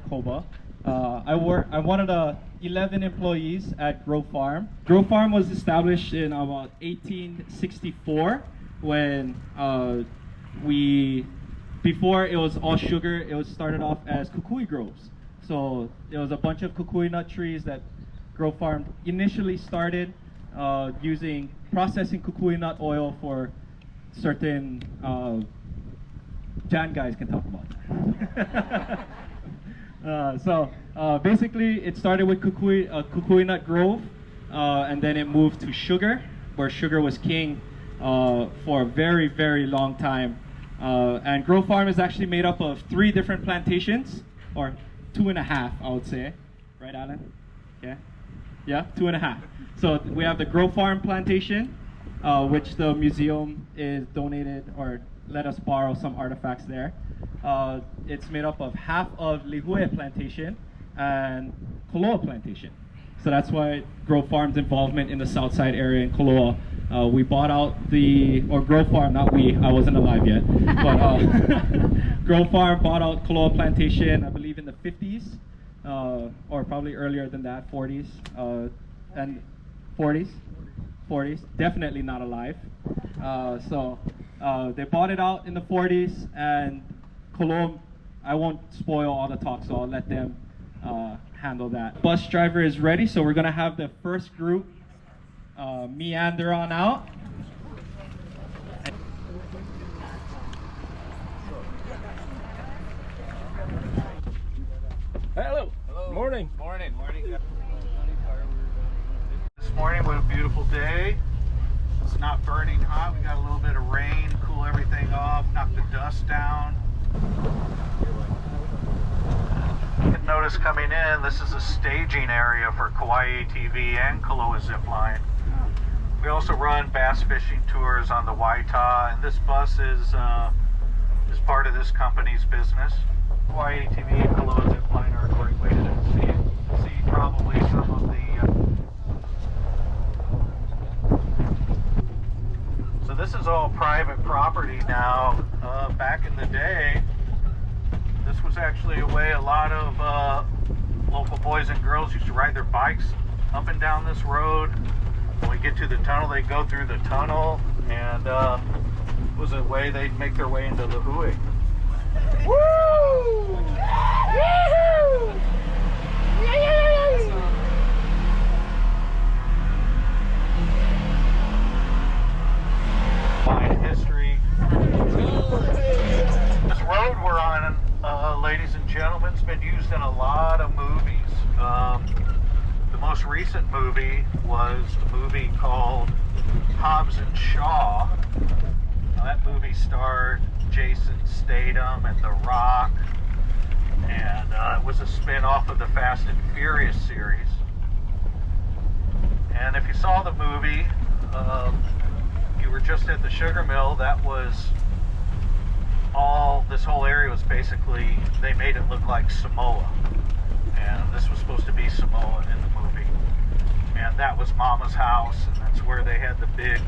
Koba. I'm one of the 11 employees at Grove Farm. Grove Farm was established in about 1864 when before it was all sugar, it was started off as kukui groves. So it was a bunch of kukui nut trees that Grove Farm initially started using processing kukui nut oil for certain Jan guys can talk about that. Basically it started with kukui nut grove, and then it moved to sugar, where sugar was king for a very, very long time. And Grove Farm is actually made up of 3 different plantations, or 2.5, I would say. Right, Alan? Yeah, 2.5. So we have the Grove Farm Plantation, which the museum is donated or let us borrow some artifacts there. It's made up of half of Lihue Plantation and Koloa Plantation. So that's why Grove Farm's involvement in the south side area in Koloa. We bought out Grove Farm, not we, I wasn't alive yet, but Grove Farm bought out Koloa Plantation, I believe in the 50s, or probably earlier than that, 40s, and 40s, definitely not alive. They bought it out in the 40s, and Koloa, I won't spoil all the talk, so I'll let them handle that. Bus driver is ready, so we're gonna have the first group meander on out. Hello. Hello. Morning. Morning. This morning, what a beautiful day. It's not burning hot. We got a little bit of rain, cool everything off, knock the dust down. You can notice coming in, this is a staging area for Kauai ATV and Koloa Zipline. We also run bass fishing tours on the Waita, and this bus is part of this company's business. Kauai ATV and Koloa Zipline are a great way to see probably some of the so this is all private property now. Back in the day, this was actually a way a lot of local boys and girls used to ride their bikes up and down this road. When we get to the tunnel, they go through the tunnel, and it was a way they'd make their way into the hui. Woo! Yahoo! History. This road we're on, ladies and gentlemen, has been used in a lot of movies. The most recent movie was a movie called Hobbs and Shaw. That movie starred Jason Statham and The Rock, and it was a spin-off of the Fast and Furious series. And if you saw the movie, you were just at the sugar mill. That was this whole area was basically, they made it look like Samoa, and this was supposed to be Samoa in the movie. And that was Mama's house, and that's where they had the big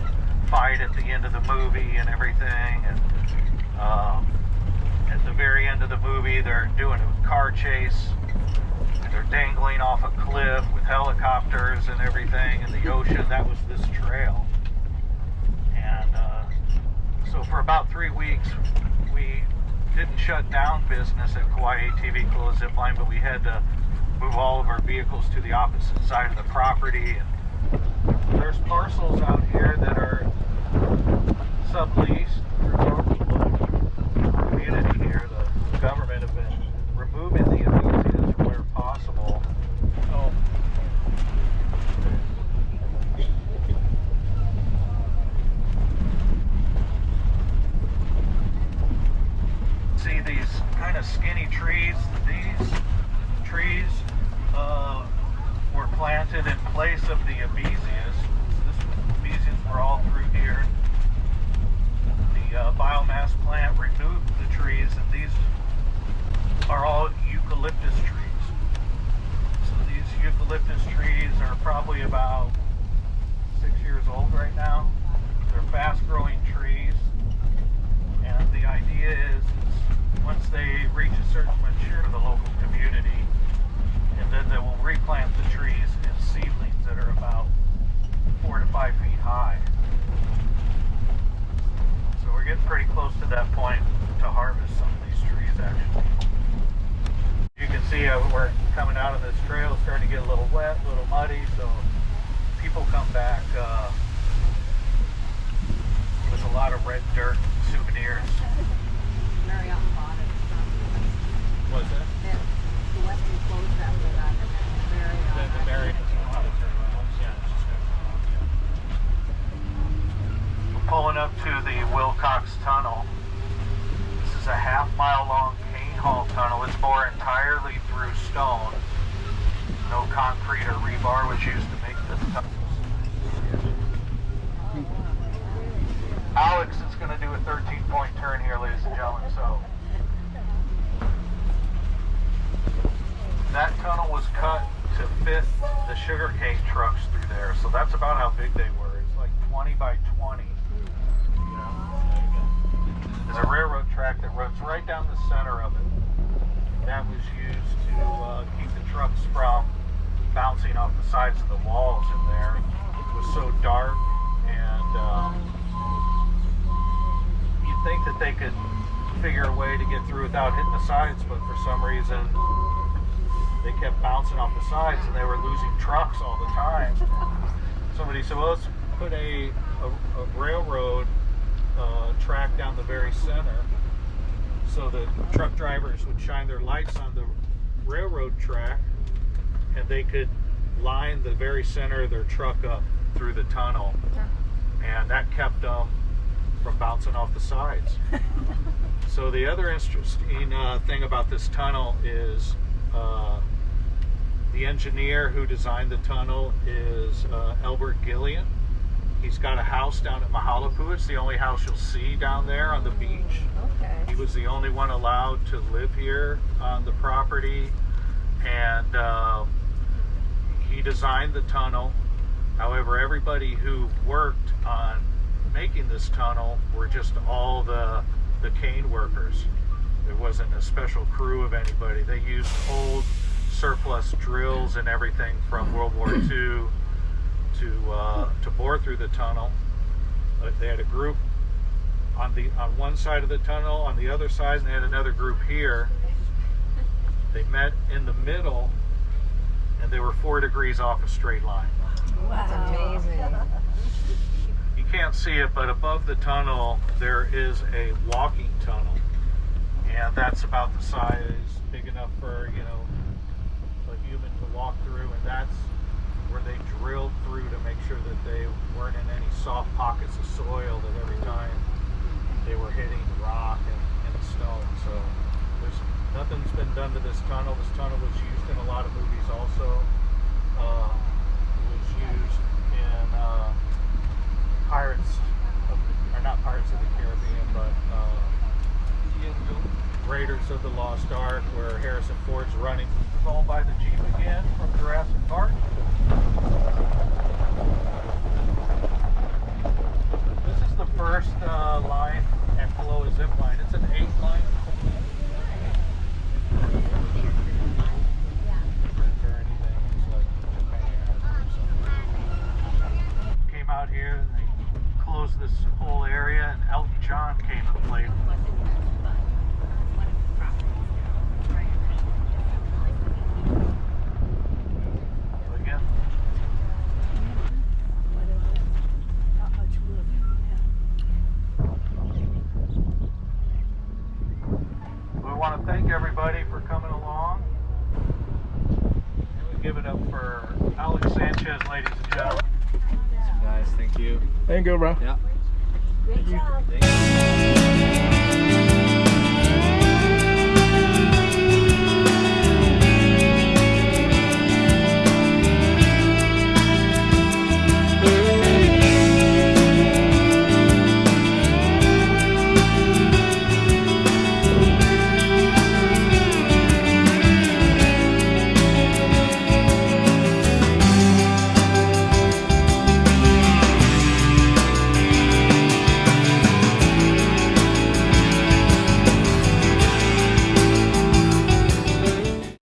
fight at the end of the movie and everything. And at the very end of the movie, they're doing a car chase, and they're dangling off a cliff with helicopters and everything in the ocean. That was this trail. And so for about 3 weeks, we didn't shut down business at Kauai ATV Koloa Zipline, but we had to move all of our vehicles to the opposite side of the property. And there's parcels out here that are subleased through local community here. The government have been removing the abuses where possible. So, see these kind of skinny trees. These trees were planted in place of the abezias. Abezias were all through here. The biomass plant removed the trees, and these are all eucalyptus trees. So these eucalyptus trees are probably about 6 years old right now. They're fast-growing trees, and the idea is once they reach a certain maturity, the local community of it where coming out on this trail is starting to get a little wet, a little muddy, so people come back with a lot of red dirt souvenirs. Marriott bought it. What's that? The Western closed after that. The Marriott. We're pulling up to the Wilcox Tunnel. This is a half-mile long cane haul tunnel. It's bored entirely through stone. No concrete or rebar was used to make this tunnel. Alex is going to do a 13-point turn here, ladies and gentlemen. So that tunnel was cut to fit the sugarcane trucks through there. So that's about how big they were. It's like 20 by 20. There's a railroad track that runs right down the center of it. That was used to keep the trucks from bouncing off the sides of the walls in there. It was so dark, and you'd think that they could figure a way to get through without hitting the sides, but for some reason they kept bouncing off the sides and they were losing trucks all the time. Somebody said, well, let's put a railroad track down the very center so the truck drivers would shine their lights on the railroad track and they could line the very center of their truck up through the tunnel, and that kept them from bouncing off the sides. So the other interesting thing about this tunnel is the engineer who designed the tunnel is Albert Gillian. He's got a house down at Mahalapu. It's the only house you'll see down there on the beach. Okay. He was the only one allowed to live here on the property, and he designed the tunnel. However, everybody who worked on making this tunnel were just all the cane workers. There wasn't a special crew of anybody. They used old surplus drills and everything from World War II to bore through the tunnel. They had a group on one side of the tunnel, on the other side, and they had another group here. They met in the middle, and they were 4 degrees off a straight line. Wow. That's amazing. You can't see it, but above the tunnel there is a walking tunnel, and that's about the size, big enough for a human to walk through, and that's where they drilled through to make sure that they weren't in any soft pockets of soil that every time they were hitting rock and stone. So nothing's been done to this tunnel. This tunnel was used in a lot of movies also. It was used in not Pirates of the Caribbean, but Raiders of the Lost Ark, where Harrison Ford's running home by the Jeep again from Jurassic Park. This is the first line at Koloa Zip Line. It's an 8-line. Came out here and they closed this whole area, and Elton John came and played. Thank everybody for coming along. We give it up for Alex Sanchez, ladies and gentlemen. Guys, thank you. Thank you, bro. Yeah. Great job. Thank you.